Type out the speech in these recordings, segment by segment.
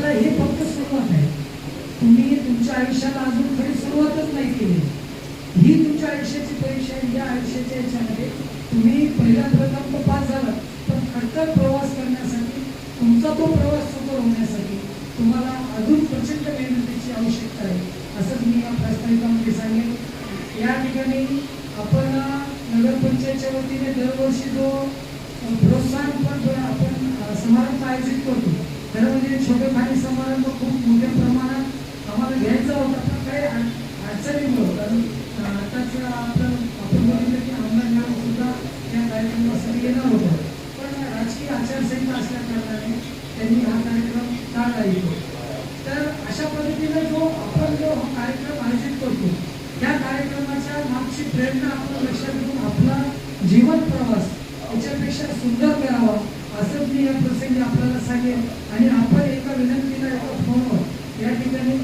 आपल्याला हे फक्त सुरुवात आहे. तुम्ही तुमच्या आयुष्याला अजून खरी सुरुवातच नाही केली. ही तुमच्या आयुष्याची परीक्षा आहे. या आयुष्याच्या याच्यामध्ये तुम्ही पहिला प्रथम तो पास झाला, पण खडतर प्रवास करण्यासाठी, तुमचा तो प्रवास सुकर होण्यासाठी तुम्हाला अजून प्रचंड मेहनतीची आवश्यकता आहे, असंच मी या प्रास्ताविकामध्ये सांगेन. या ठिकाणी आपण नगरपंचायतच्या वतीने दरवर्षी जो प्रोत्साहनपर आपण समारंभ आयोजित करतो, खरं म्हणजे छोटेखानी समारंभ खूप मोठ्या प्रमाणात आम्हाला घ्यायचा होता, पण काही अडचणीमुळं, कारण आताच आपण बघितलं की आमदार सुद्धा या कार्यक्रमासाठी येणार होतं, पण राजकीय आचारसंहिता असल्या कारणाने त्यांनी हा कार्यक्रम टाळला येतो. तर अशा पद्धतीने जो हा कार्यक्रम आयोजित करतो, त्या कार्यक्रमाच्या मागची प्रेरणा आपण लक्षात घेऊन आपला जीवन प्रवास याच्यापेक्षा सुंदर करावा, असंच मी या प्रसंगी आपल्याला सांगेन. आणि आपण एका विनंतीला एका फोनवर या ठिकाणी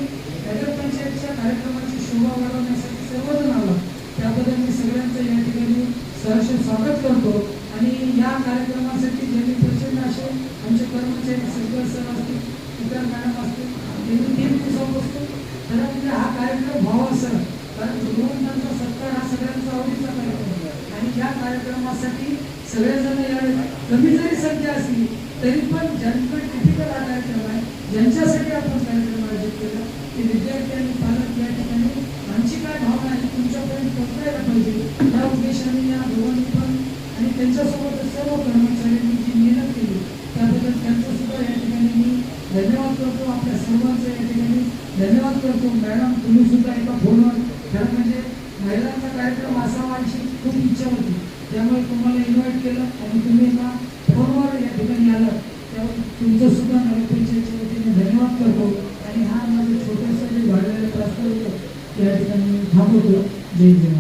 नगरपंचायतच्या कार्यक्रमाची शोभा वाढवण्यासाठी सर्वजण आला, त्याबद्दल मी सगळ्यांचं या ठिकाणी सहर्ष स्वागत करतो. आणि या कार्यक्रमासाठी ज्यांनी प्रचंड असे आमचे कर्मचारी सगळे सर असतील, इतर मॅडम असतील, त्यांनी 3 दिवसापासून खरं म्हणजे हा कार्यक्रम व्हावा सर, कारण गृहमंत्र्यांचा सत्कार हा सगळ्यांचा आवडीचा कार्यक्रम आहे. आणि या कार्यक्रमासाठी सगळेजण यावे, कमी जरी संख्या असली तरी पण ज्यांकडे टिपिकल हा कार्यक्रम आहे, ज्यांच्यासाठी आपण कार्यक्रम आयोजित केला, ते विद्यार्थी आणि पालक या ठिकाणी आमची काय भावना आहे तुमच्यापर्यंत पोहोचायला पाहिजे, या उद्देशाने या दोघांनी पण आणि त्यांच्यासोबत सर्व कर्मचाऱ्यांनी जी मेहनत केली त्याबद्दल त्यांचं सुद्धा या ठिकाणी मी धन्यवाद करतो. आपल्या सर्वांचं या ठिकाणी धन्यवाद करतो. मॅडम, तुम्ही सुद्धा एका फोनवर, खरं म्हणजे महिलांचा कार्यक्रम असावा अशी खूप इच्छा होती, त्यामुळे तुम्हाला इन्व्हाइट केलं आणि तुम्ही एका फोनवर या ठिकाणी आलात, त्यामुळे तुमचं सुद्धा नगरपंचायतच्या वतीने धन्यवाद करतो. आणि हा माझं छोटंसं जे घडलेलं प्रस्ताव या ठिकाणी थांबवतो. जय जय.